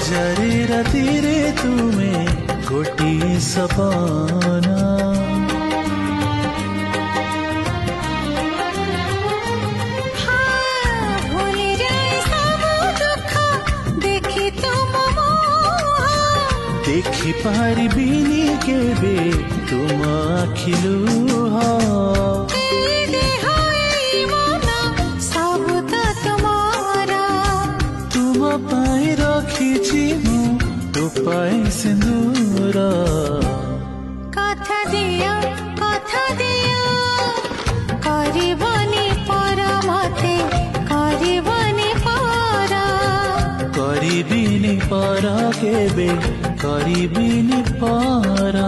हजारे रातिरे तुमे गोटिए सपना देखि पारिबिनी केबे तुम आखिलुह तुम पाई रखिछि मु तो पाई सिंदूर कथा दिया करबनी पर मते करबनी पर करिबिनी पर केबे करिबिनी पर।